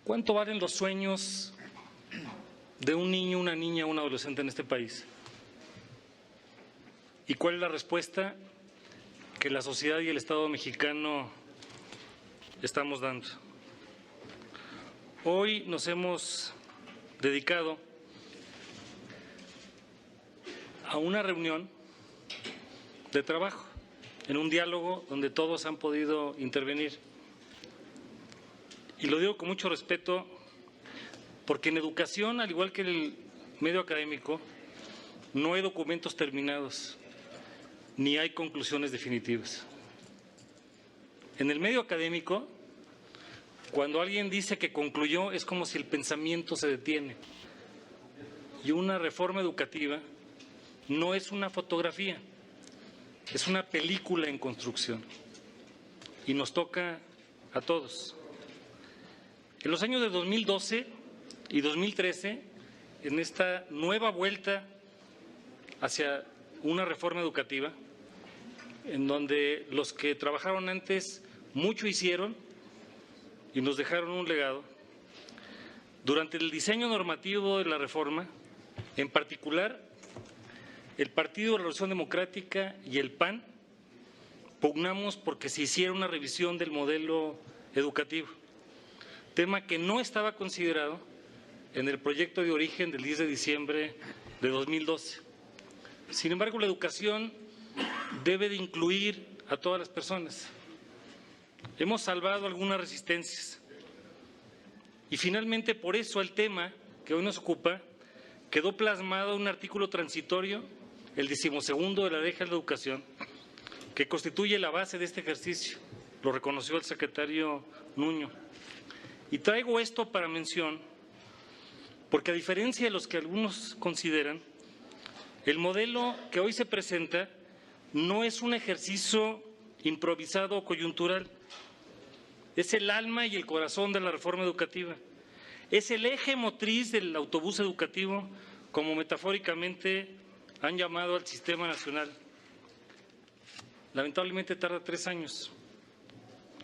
¿Cuánto valen los sueños de un niño, una niña, un adolescente en este país? ¿Y cuál es la respuesta que la sociedad y el Estado mexicano estamos dando? Hoy nos hemos dedicado a una reunión de trabajo, en un diálogo donde todos han podido intervenir. Y lo digo con mucho respeto, porque en educación, al igual que en el medio académico, no hay documentos terminados, ni hay conclusiones definitivas. En el medio académico, cuando alguien dice que concluyó, es como si el pensamiento se detiene. Y una reforma educativa no es una fotografía, es una película en construcción. Y nos toca a todos. En los años de 2012 y 2013, en esta nueva vuelta hacia una reforma educativa, en donde los que trabajaron antes mucho hicieron y nos dejaron un legado, durante el diseño normativo de la reforma, en particular, el Partido de la Revolución Democrática y el PAN pugnamos porque se hiciera una revisión del modelo educativo, tema que no estaba considerado en el proyecto de origen del 10 de diciembre de 2012. Sin embargo, la educación debe de incluir a todas las personas. Hemos salvado algunas resistencias y finalmente por eso el tema que hoy nos ocupa quedó plasmado en un artículo transitorio, el 12º de la Ley General de Educación, que constituye la base de este ejercicio, lo reconoció el secretario Nuño. Y traigo esto para mención porque, a diferencia de los que algunos consideran, el modelo que hoy se presenta no es un ejercicio improvisado o coyuntural, es el alma y el corazón de la reforma educativa, es el eje motriz del autobús educativo, como metafóricamente han llamado al sistema nacional. Lamentablemente tarda 3 años,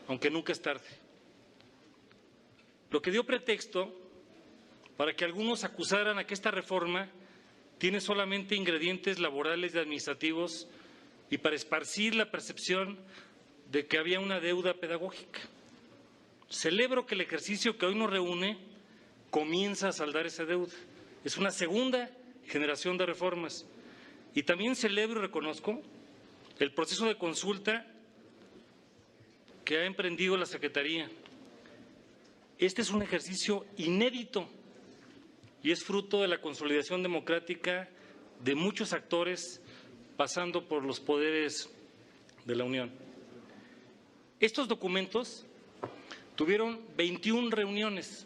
aunque nunca es tarde. Lo que dio pretexto para que algunos acusaran a que esta reforma tiene solamente ingredientes laborales y administrativos y para esparcir la percepción de que había una deuda pedagógica. Celebro que el ejercicio que hoy nos reúne comienza a saldar esa deuda. Es una segunda generación de reformas. Y también celebro y reconozco el proceso de consulta que ha emprendido la Secretaría. Este es un ejercicio inédito y es fruto de la consolidación democrática de muchos actores pasando por los poderes de la Unión. Estos documentos tuvieron 21 reuniones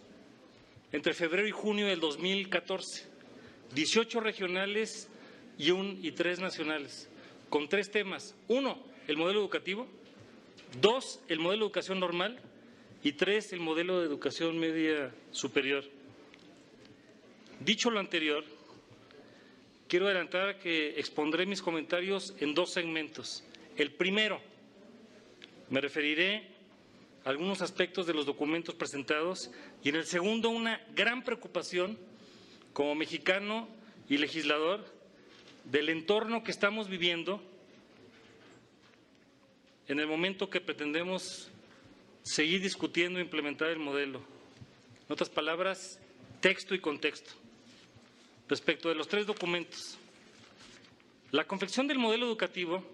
entre febrero y junio del 2014, 18 regionales y 3 nacionales, con 3 temas. 1, el modelo educativo; 2, el modelo de educación normal; y 3, el modelo de educación media superior. Dicho lo anterior, quiero adelantar que expondré mis comentarios en 2 segmentos. El primero, me referiré a algunos aspectos de los documentos presentados, y en el segundo, una gran preocupación como mexicano y legislador del entorno que estamos viviendo en el momento que pretendemos seguir discutiendo e implementar el modelo. En otras palabras, texto y contexto. Respecto de los 3 documentos, la confección del modelo educativo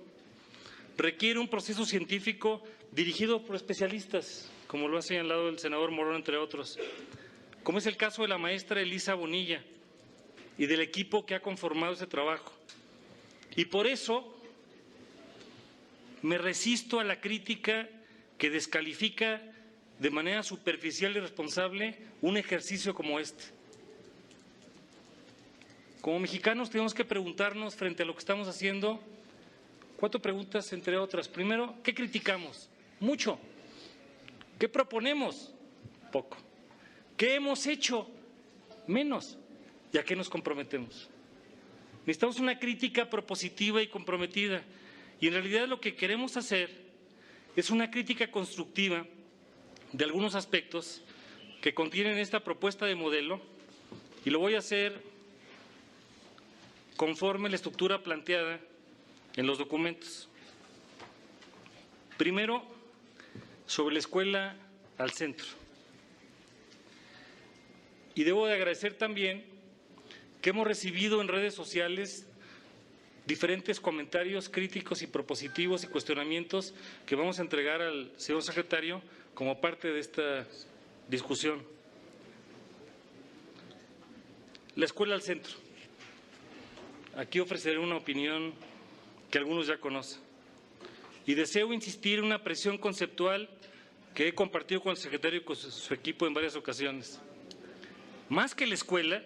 requiere un proceso científico dirigido por especialistas, como lo ha señalado el senador Morón, entre otros, como es el caso de la maestra Elisa Bonilla y del equipo que ha conformado ese trabajo. Y por eso me resisto a la crítica que descalifica de manera superficial y irresponsable un ejercicio como este. Como mexicanos tenemos que preguntarnos frente a lo que estamos haciendo 4 preguntas, entre otras. Primero, ¿qué criticamos? Mucho. ¿Qué proponemos? Poco. ¿Qué hemos hecho? Menos. ¿Y a qué nos comprometemos? Necesitamos una crítica propositiva y comprometida. Y en realidad lo que queremos hacer es una crítica constructiva de algunos aspectos que contienen esta propuesta de modelo y lo voy a hacer conforme la estructura planteada en los documentos. Primero, sobre la escuela al centro. Y debo de agradecer también que hemos recibido en redes sociales diferentes comentarios críticos y propositivos y cuestionamientos que vamos a entregar al señor secretario como parte de esta discusión. La escuela al centro. Aquí ofreceré una opinión que algunos ya conocen. Y deseo insistir en una presión conceptual que he compartido con el secretario y con su equipo en varias ocasiones. Más que la escuela,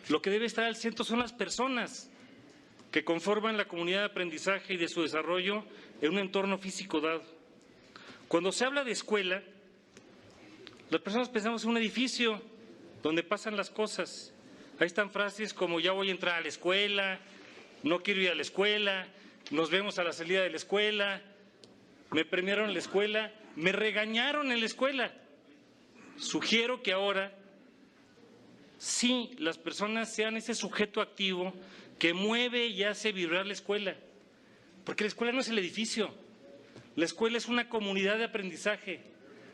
lo que debe estar al centro son las personas que conforman la comunidad de aprendizaje y de su desarrollo en un entorno físico dado. Cuando se habla de escuela, las personas pensamos en un edificio donde pasan las cosas. Ahí están frases como ya voy a entrar a la escuela, no quiero ir a la escuela, nos vemos a la salida de la escuela, me premiaron en la escuela, me regañaron en la escuela. Sugiero que ahora sí las personas sean ese sujeto activo que mueve y hace vibrar la escuela, porque la escuela no es el edificio, la escuela es una comunidad de aprendizaje,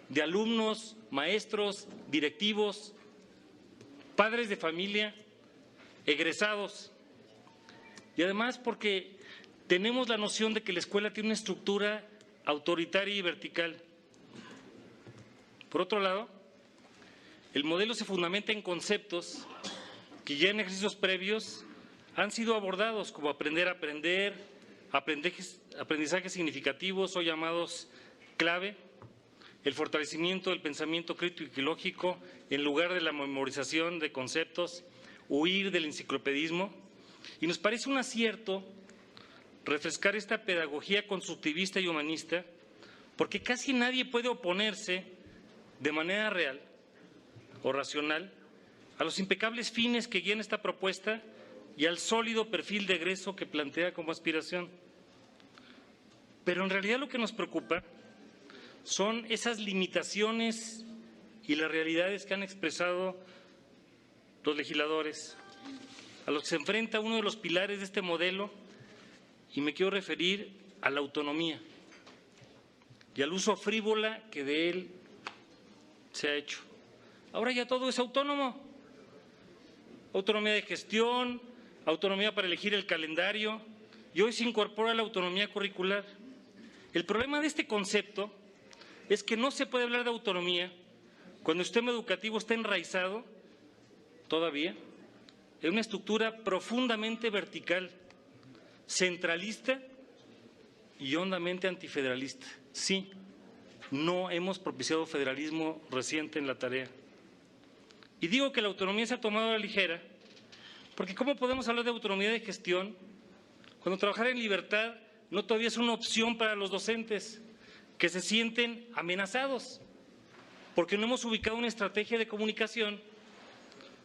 de alumnos, maestros, directivos, padres de familia, egresados, y además porque tenemos la noción de que la escuela tiene una estructura autoritaria y vertical. Por otro lado, el modelo se fundamenta en conceptos que ya en ejercicios previos han sido abordados, como aprender a aprender, aprendizajes significativos o llamados clave, el fortalecimiento del pensamiento crítico y lógico en lugar de la memorización de conceptos, huir del enciclopedismo. Y nos parece un acierto refrescar esta pedagogía constructivista y humanista, porque casi nadie puede oponerse de manera real o racional a los impecables fines que guían esta propuesta y al sólido perfil de egreso que plantea como aspiración. Pero en realidad lo que nos preocupa son esas limitaciones y las realidades que han expresado los legisladores, a los que se enfrenta uno de los pilares de este modelo, y me quiero referir a la autonomía y al uso frívola que de él se ha hecho. Ahora ya todo es autónomo, autonomía de gestión, autonomía para elegir el calendario, y hoy se incorpora la autonomía curricular. El problema de este concepto es que no se puede hablar de autonomía cuando el sistema educativo está enraizado todavía en una estructura profundamente vertical, centralista y hondamente antifederalista. Sí, no hemos propiciado federalismo reciente en la tarea. Y digo que la autonomía se ha tomado a la ligera, porque ¿cómo podemos hablar de autonomía de gestión cuando trabajar en libertad no todavía es una opción para los docentes que se sienten amenazados? Porque no hemos ubicado una estrategia de comunicación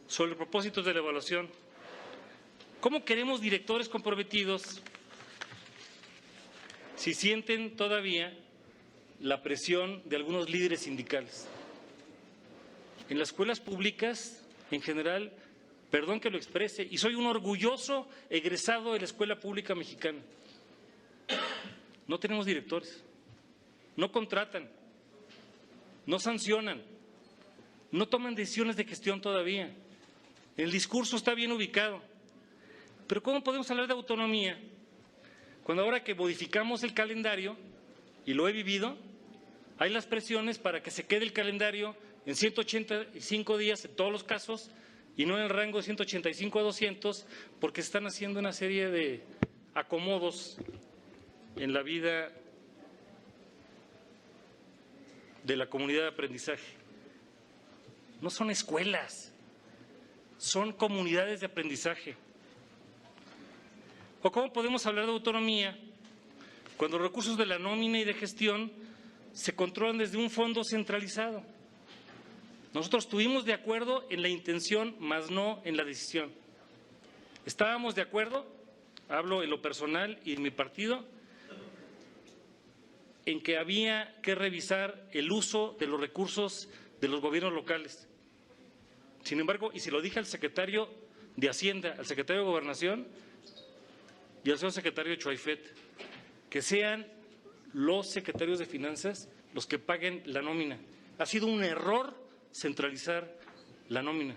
sobre los propósitos de la evaluación. ¿Cómo queremos directores comprometidos si sienten todavía la presión de algunos líderes sindicales? En las escuelas públicas, en general, perdón que lo exprese, y soy un orgulloso egresado de la escuela pública mexicana, no tenemos directores, no contratan, no sancionan, no toman decisiones de gestión todavía. El discurso está bien ubicado. Pero ¿cómo podemos hablar de autonomía cuando ahora que modificamos el calendario, y lo he vivido, hay las presiones para que se quede el calendario en 185 días en todos los casos y no en el rango de 185 a 200, porque se están haciendo una serie de acomodos en la vida de la comunidad de aprendizaje? No son escuelas, son comunidades de aprendizaje. ¿O cómo podemos hablar de autonomía cuando los recursos de la nómina y de gestión se controlan desde un fondo centralizado? Nosotros estuvimos de acuerdo en la intención, mas no en la decisión. Estábamos de acuerdo, hablo en lo personal y en mi partido, en que había que revisar el uso de los recursos de los gobiernos locales. Sin embargo, y se lo dije al secretario de Hacienda, al secretario de Gobernación y al señor secretario de Chuaifet, que sean los secretarios de Finanzas los que paguen la nómina. Ha sido un error centralizar la nómina.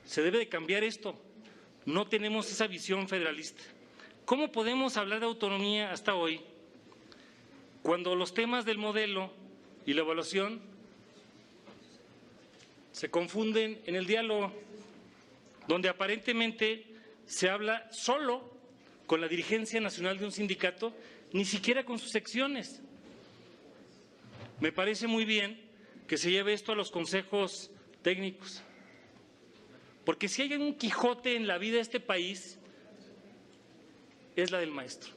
Se debe de cambiar esto. No tenemos esa visión federalista. ¿Cómo podemos hablar de autonomía hasta hoy cuando los temas del modelo y la evaluación se confunden en el diálogo, donde aparentemente se habla solo con la dirigencia nacional de un sindicato, ni siquiera con sus secciones? Me parece muy bien que se lleve esto a los consejos técnicos, porque si hay un Quijote en la vida de este país, es la del maestro.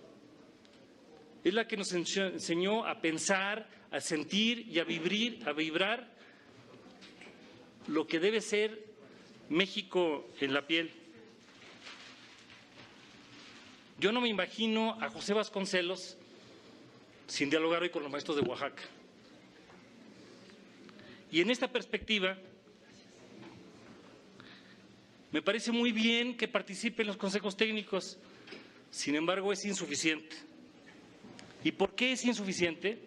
Es la que nos enseñó a pensar, a sentir y a vibrar lo que debe ser México en la piel. Yo no me imagino a José Vasconcelos sin dialogar hoy con los maestros de Oaxaca. Y en esta perspectiva, me parece muy bien que participe en los consejos técnicos, sin embargo es insuficiente. ¿Y por qué es insuficiente?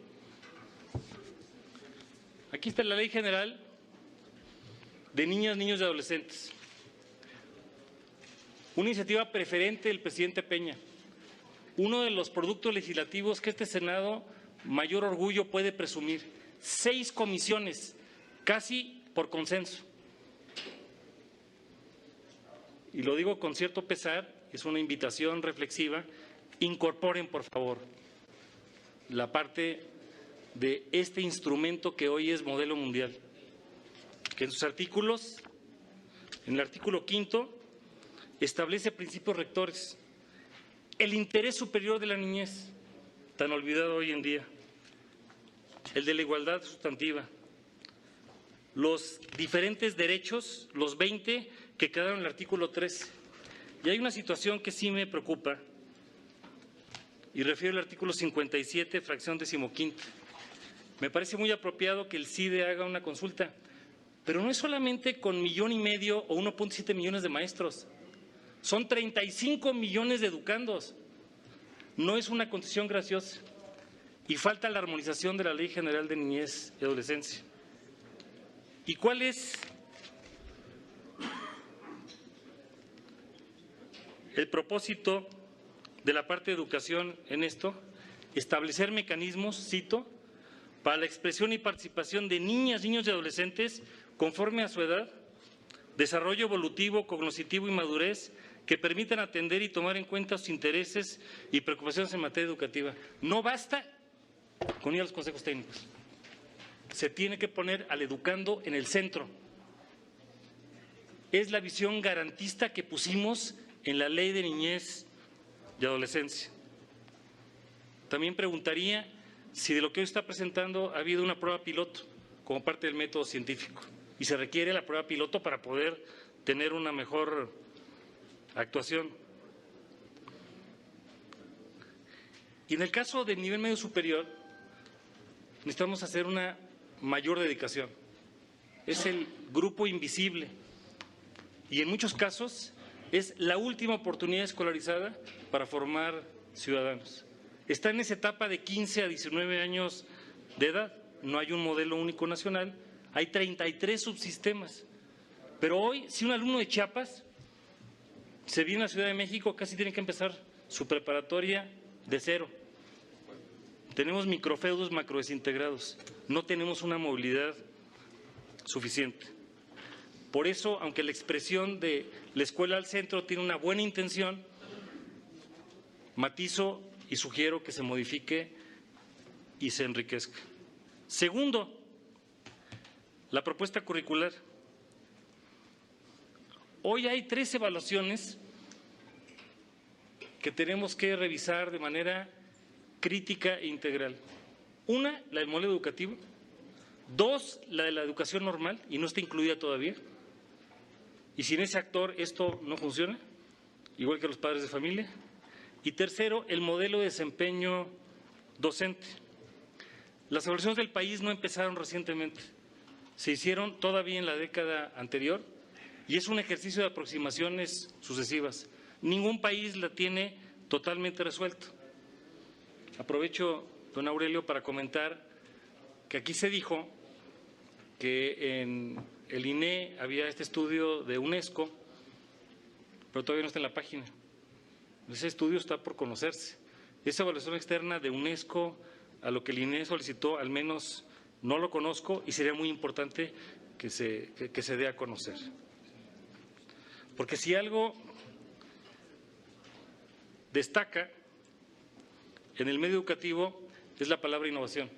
Aquí está la Ley General de Niñas, Niños y Adolescentes. Una iniciativa preferente del presidente Peña. Uno de los productos legislativos que este Senado mayor orgullo puede presumir. 6 comisiones, casi por consenso. Y lo digo con cierto pesar, es una invitación reflexiva. Incorporen, por favor, la parte de este instrumento que hoy es modelo mundial, que en sus artículos, en el artículo 5, establece principios rectores. El interés superior de la niñez, tan olvidado hoy en día, el de la igualdad sustantiva, los diferentes derechos, los 20 que quedaron en el artículo 13. Y hay una situación que sí me preocupa, y refiero al artículo 57, fracción 15ª. Me parece muy apropiado que el CIDE haga una consulta, pero no es solamente con 1,5 millones o 1.7 millones de maestros, son 35 millones de educandos. No es una concesión graciosa. Y falta la armonización de la Ley General de Niñez y Adolescencia. ¿Y cuál es el propósito de la parte de educación en esto? Establecer mecanismos, cito, para la expresión y participación de niñas, niños y adolescentes conforme a su edad, desarrollo evolutivo, cognitivo y madurez, que permitan atender y tomar en cuenta sus intereses y preocupaciones en materia educativa. No basta con ir a los consejos técnicos. Se tiene que poner al educando en el centro. Es la visión garantista que pusimos en la Ley de Niñez y Adolescencia. También preguntaría si de lo que hoy está presentando ha habido una prueba piloto como parte del método científico y se requiere la prueba piloto para poder tener una mejor actuación. Y en el caso del nivel medio superior, necesitamos hacer una mayor dedicación. Es el grupo invisible y en muchos casos es la última oportunidad escolarizada para formar ciudadanos. Está en esa etapa de 15 a 19 años de edad. No hay un modelo único nacional, hay 33 subsistemas. Pero hoy, si un alumno de Chiapas se viene a la Ciudad de México, casi tiene que empezar su preparatoria de cero. Tenemos microfeudos macrodesintegrados, no tenemos una movilidad suficiente. Por eso, aunque la expresión de la escuela al centro tiene una buena intención, matizo y sugiero que se modifique y se enriquezca. Segundo, la propuesta curricular. Hoy hay 3 evaluaciones que tenemos que revisar de manera crítica e integral. Una, la del modelo educativo. 2, la de la educación normal, y no está incluida todavía. Y sin ese actor esto no funciona, igual que los padres de familia. Y tercero, el modelo de desempeño docente. Las evaluaciones del país no empezaron recientemente. se hicieron todavía en la década anterior y es un ejercicio de aproximaciones sucesivas. Ningún país la tiene totalmente resuelto. Aprovecho, don Aurelio, para comentar que aquí se dijo que en el INE había este estudio de UNESCO, pero todavía no está en la página. Ese estudio está por conocerse. Esa evaluación externa de UNESCO, a lo que el INE solicitó, al menos no lo conozco y sería muy importante que se dé a conocer. Porque si algo destaca en el medio educativo es la palabra innovación.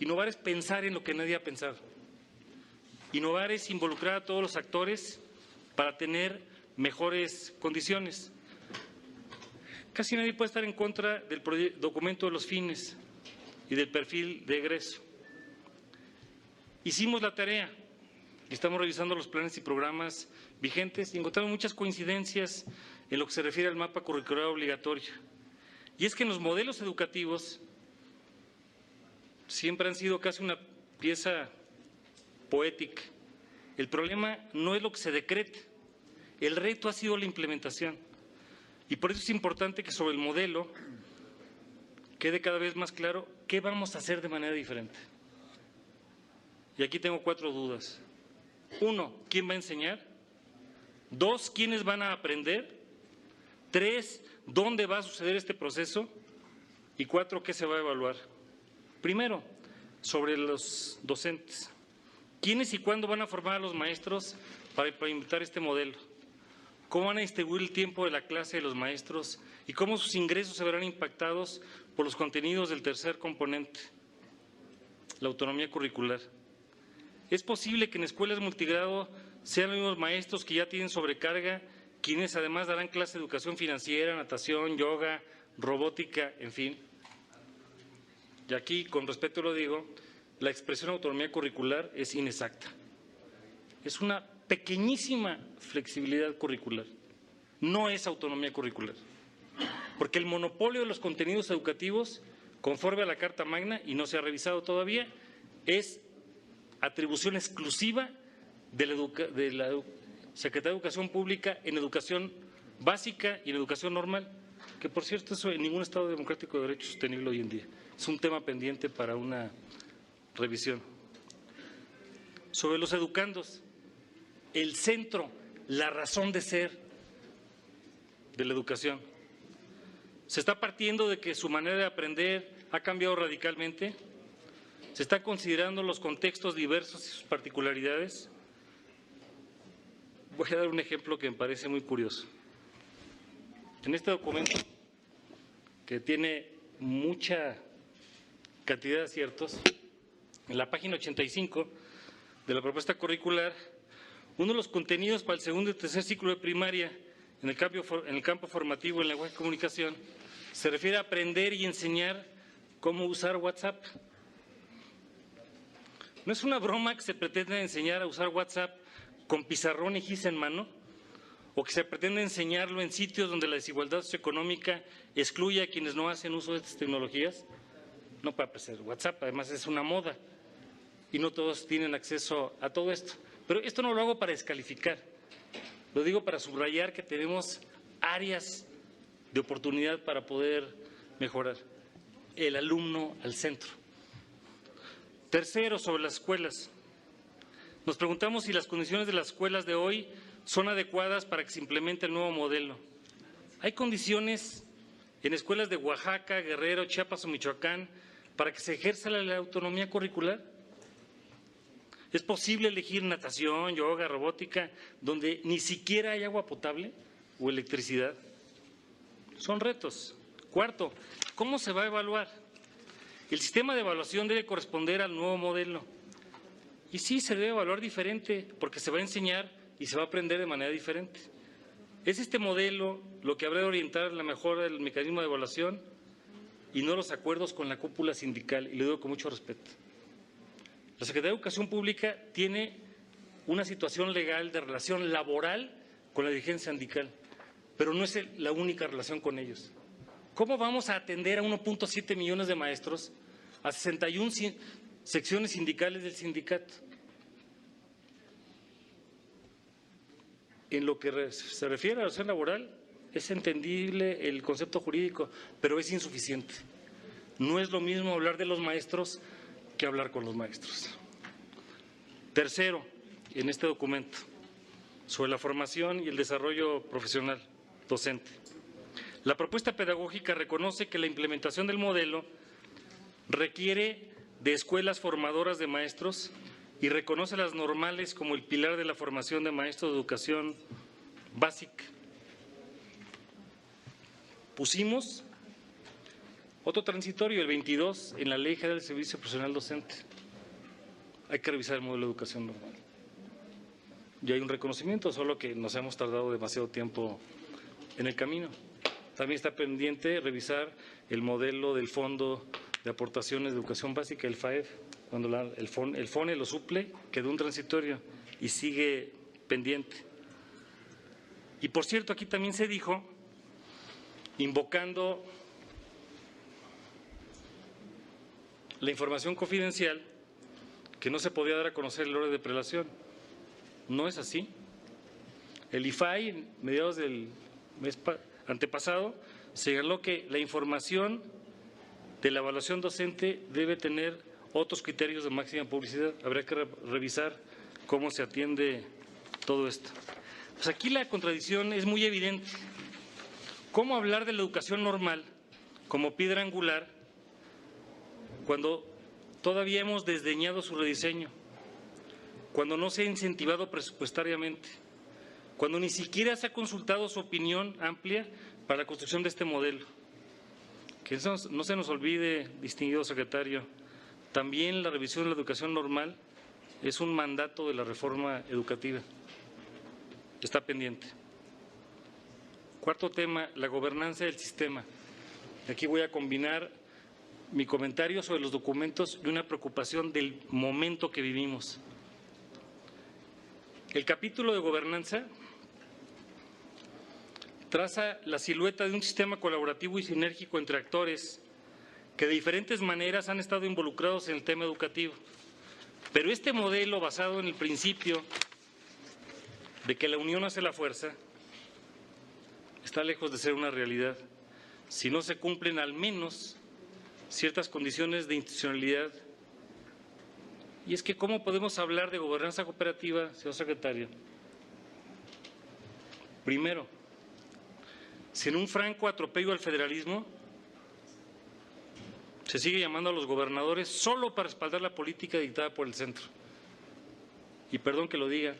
Innovar es pensar en lo que nadie ha pensado. Innovar es involucrar a todos los actores para tener mejores condiciones. Casi nadie puede estar en contra del documento de los fines y del perfil de egreso. Hicimos la tarea y estamos revisando los planes y programas vigentes y encontramos muchas coincidencias en lo que se refiere al mapa curricular obligatorio. Y es que en los modelos educativos siempre han sido casi una pieza poética. El problema no es lo que se decrete, el reto ha sido la implementación. Y por eso es importante que sobre el modelo quede cada vez más claro qué vamos a hacer de manera diferente. Y aquí tengo 4 dudas. 1, ¿quién va a enseñar? 2, ¿quiénes van a aprender? 3, ¿dónde va a suceder este proceso? Y 4, ¿qué se va a evaluar? Primero, sobre los docentes. ¿Quiénes y cuándo van a formar a los maestros para implementar este modelo? ¿Cómo van a distribuir el tiempo de la clase de los maestros y cómo sus ingresos se verán impactados por los contenidos del tercer componente, la autonomía curricular? ¿Es posible que en escuelas multigrado sean los mismos maestros que ya tienen sobrecarga, quienes además darán clase de educación financiera, natación, yoga, robótica, en fin? Y aquí, con respeto lo digo, la expresión autonomía curricular es inexacta. Es una pequeñísima flexibilidad curricular. No es autonomía curricular. Porque el monopolio de los contenidos educativos, conforme a la Carta Magna, y no se ha revisado todavía, es atribución exclusiva de la Secretaría de Educación Pública en educación básica y en educación normal, que por cierto eso en ningún Estado democrático de derecho sostenible hoy en día. Es un tema pendiente para una revisión. Sobre los educandos, el centro, la razón de ser de la educación. Se está partiendo de que su manera de aprender ha cambiado radicalmente. Se está considerando los contextos diversos y sus particularidades. Voy a dar un ejemplo que me parece muy curioso. En este documento, que tiene mucha cantidad de aciertos, en la página 85 de la propuesta curricular, uno de los contenidos para el segundo y tercer ciclo de primaria en el campo formativo en lenguaje y comunicación se refiere a aprender y enseñar cómo usar WhatsApp. ¿No es una broma que se pretenda enseñar a usar WhatsApp con pizarrón y gis en mano? ¿O que se pretende enseñarlo en sitios donde la desigualdad socioeconómica excluye a quienes no hacen uso de estas tecnologías? No puede ser. WhatsApp además es una moda y no todos tienen acceso a todo esto. Pero esto no lo hago para descalificar, lo digo para subrayar que tenemos áreas de oportunidad para poder mejorar. El alumno al centro. Tercero, sobre las escuelas. Nos preguntamos si las condiciones de las escuelas de hoy son adecuadas para que se implemente el nuevo modelo. ¿Hay condiciones en escuelas de Oaxaca, Guerrero, Chiapas o Michoacán para que se ejerza la autonomía curricular? ¿Es posible elegir natación, yoga, robótica, donde ni siquiera hay agua potable o electricidad? Son retos. Cuarto, ¿cómo se va a evaluar? El sistema de evaluación debe corresponder al nuevo modelo. Y sí, se debe evaluar diferente, porque se va a enseñar y se va a aprender de manera diferente. ¿Es este modelo lo que habrá de orientar la mejora del mecanismo de evaluación y no los acuerdos con la cúpula sindical? Y lo digo con mucho respeto. La Secretaría de Educación Pública tiene una situación legal de relación laboral con la dirigencia sindical, pero no es la única relación con ellos. ¿Cómo vamos a atender a 1.7 millones de maestros, a 61 secciones sindicales del sindicato. En lo que se refiere a la relación laboral, es entendible el concepto jurídico, pero es insuficiente. No es lo mismo hablar de los maestros que hablar con los maestros. Tercero, en este documento, sobre la formación y el desarrollo profesional docente. La propuesta pedagógica reconoce que la implementación del modelo requiere de escuelas formadoras de maestros y reconoce las normales como el pilar de la formación de maestros de educación básica. Pusimos otro transitorio, el 22, en la Ley General del Servicio Profesional Docente. Hay que revisar el modelo de educación normal. Ya hay un reconocimiento, solo que nos hemos tardado demasiado tiempo en el camino. También está pendiente revisar el modelo del Fondo de Aportaciones de Educación Básica, el FAEB, cuando el FONE lo suple, quedó un transitorio y sigue pendiente. Y por cierto, aquí también se dijo, invocando la información confidencial, que no se podía dar a conocer el orden de prelación. No es así. El IFAI, en mediados del mes antepasado, señaló que la información de la evaluación docente debe tener otros criterios de máxima publicidad. Habría que revisar cómo se atiende todo esto. Pues aquí la contradicción es muy evidente. ¿Cómo hablar de la educación normal como piedra angular cuando todavía hemos desdeñado su rediseño, cuando no se ha incentivado presupuestariamente, cuando ni siquiera se ha consultado su opinión amplia para la construcción de este modelo? Que no se nos olvide, distinguido secretario, también la revisión de la educación normal es un mandato de la reforma educativa. Está pendiente. Cuarto tema, la gobernanza del sistema. Aquí voy a combinar mi comentario sobre los documentos y una preocupación del momento que vivimos. El capítulo de gobernanza traza la silueta de un sistema colaborativo y sinérgico entre actores que de diferentes maneras han estado involucrados en el tema educativo. Pero este modelo, basado en el principio de que la unión hace la fuerza, está lejos de ser una realidad si no se cumplen al menos ciertas condiciones de institucionalidad. Y es que ¿cómo podemos hablar de gobernanza cooperativa, señor secretario? Primero, si en un franco atropello al federalismo se sigue llamando a los gobernadores solo para respaldar la política dictada por el centro. Y perdón que lo diga,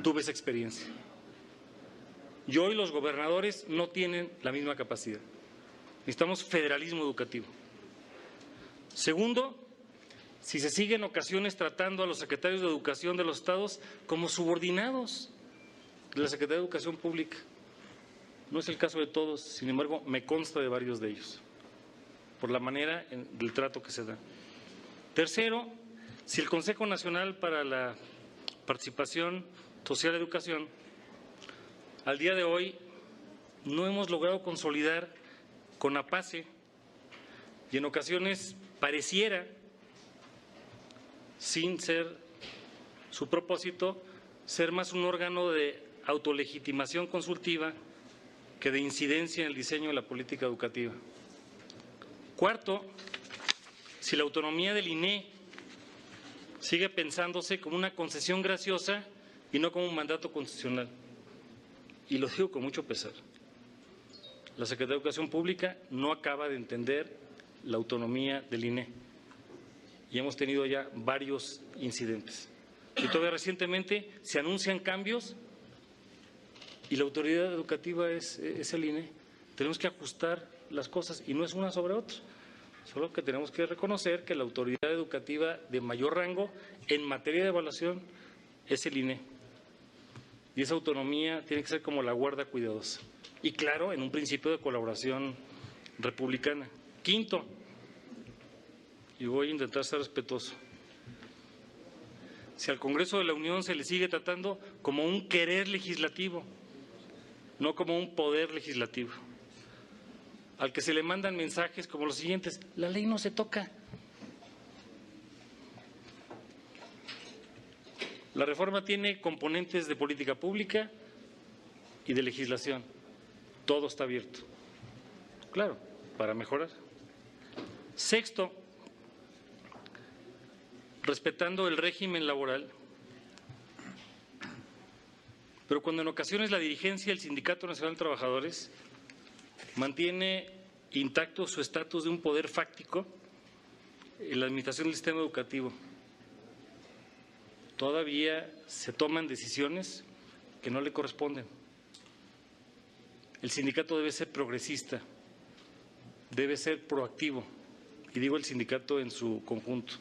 tuve esa experiencia. Y hoy los gobernadores no tienen la misma capacidad. Necesitamos federalismo educativo. Segundo, si se sigue en ocasiones tratando a los secretarios de Educación de los estados como subordinados de la Secretaría de Educación Pública. No es el caso de todos, sin embargo, me consta de varios de ellos, por la manera del trato que se da. Tercero, si el Consejo Nacional para la Participación Social y Educación, al día de hoy, no hemos logrado consolidar con APACE y en ocasiones pareciera, sin ser su propósito, ser más un órgano de autolegitimación consultiva que de incidencia en el diseño de la política educativa. Cuarto, si la autonomía del INE sigue pensándose como una concesión graciosa y no como un mandato constitucional. Y lo digo con mucho pesar. La Secretaría de Educación Pública no acaba de entender la autonomía del INE y hemos tenido ya varios incidentes. Y todavía recientemente se anuncian cambios y la autoridad educativa es el INE. Tenemos que ajustar las cosas y no es una sobre otra. Solo que tenemos que reconocer que la autoridad educativa de mayor rango en materia de evaluación es el INE. Y esa autonomía tiene que ser como la guarda cuidadosa. Y claro, en un principio de colaboración republicana. Quinto, y voy a intentar ser respetuoso, si al Congreso de la Unión se le sigue tratando como un querer legislativo, no como un poder legislativo, al que se le mandan mensajes como los siguientes: la ley no se toca, La reforma tiene componentes de política pública y de legislación. Todo está abierto. Claro, para mejorar. Sexto, respetando el régimen laboral, pero cuando en ocasiones la dirigencia del Sindicato Nacional de Trabajadores mantiene intacto su estatus de un poder fáctico en la administración del sistema educativo. Todavía se toman decisiones que no le corresponden. El sindicato debe ser progresista, debe ser proactivo, y digo el sindicato en su conjunto.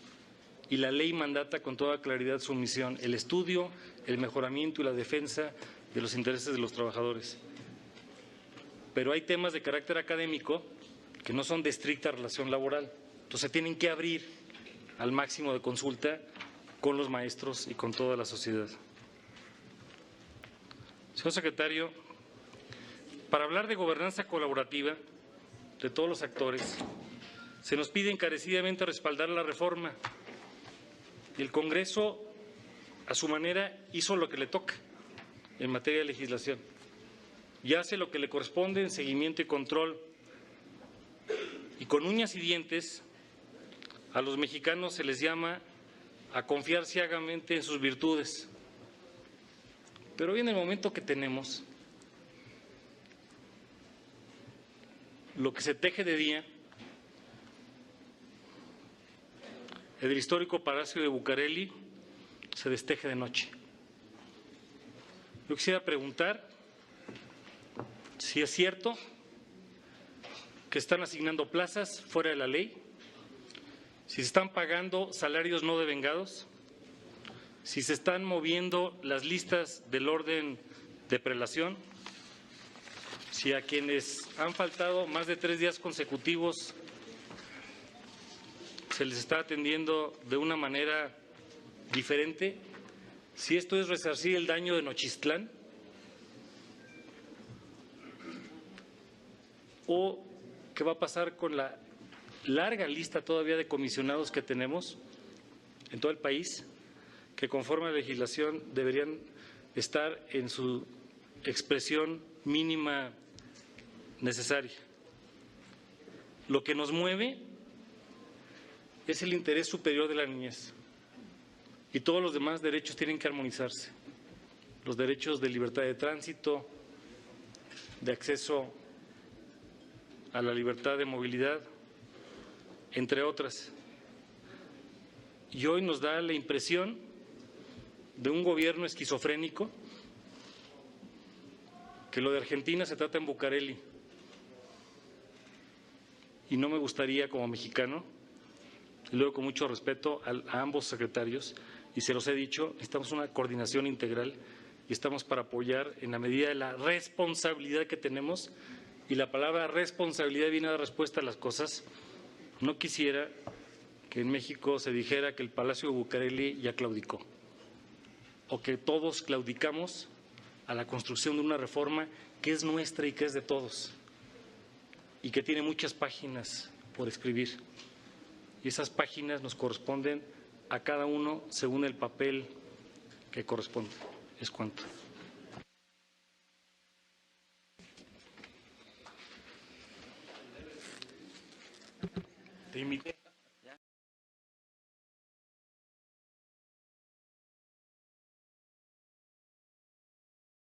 Y la ley mandata con toda claridad su misión, el estudio, el mejoramiento y la defensa de los intereses de los trabajadores. Pero hay temas de carácter académico que no son de estricta relación laboral. Entonces tienen que abrir al máximo de consulta con los maestros y con toda la sociedad. Señor secretario, para hablar de gobernanza colaborativa de todos los actores, se nos pide encarecidamente respaldar la reforma. El Congreso, a su manera, hizo lo que le toca en materia de legislación y hace lo que le corresponde en seguimiento y control. Y con uñas y dientes a los mexicanos se les llama a confiar ciegamente en sus virtudes. Pero hoy en el momento que tenemos, lo que se teje de día en el histórico Palacio de Bucareli se desteje de noche. Yo quisiera preguntar si es cierto que están asignando plazas fuera de la ley, si se están pagando salarios no devengados, si se están moviendo las listas del orden de prelación, si a quienes han faltado más de 3 días consecutivos se les está atendiendo de una manera diferente, si esto es resarcir el daño de Nochistlán o qué va a pasar con la larga lista todavía de comisionados que tenemos en todo el país, que conforme a la legislación deberían estar en su expresión mínima necesaria. Lo que nos mueve es el interés superior de la niñez y todos los demás derechos tienen que armonizarse. Los derechos de libertad de tránsito, de acceso a la libertad de movilidad, entre otras. Y hoy nos da la impresión de un gobierno esquizofrénico, que lo de Argentina se trata en Bucareli. Y no me gustaría, como mexicano, y luego con mucho respeto a ambos secretarios, y se los he dicho, necesitamos una coordinación integral y estamos para apoyar en la medida de la responsabilidad que tenemos, y la palabra responsabilidad viene a dar respuesta a las cosas. No quisiera que en México se dijera que el Palacio de Bucareli ya claudicó, o que todos claudicamos a la construcción de una reforma que es nuestra y que es de todos, y que tiene muchas páginas por escribir. Y esas páginas nos corresponden a cada uno según el papel que corresponde. Es cuanto. Te invité.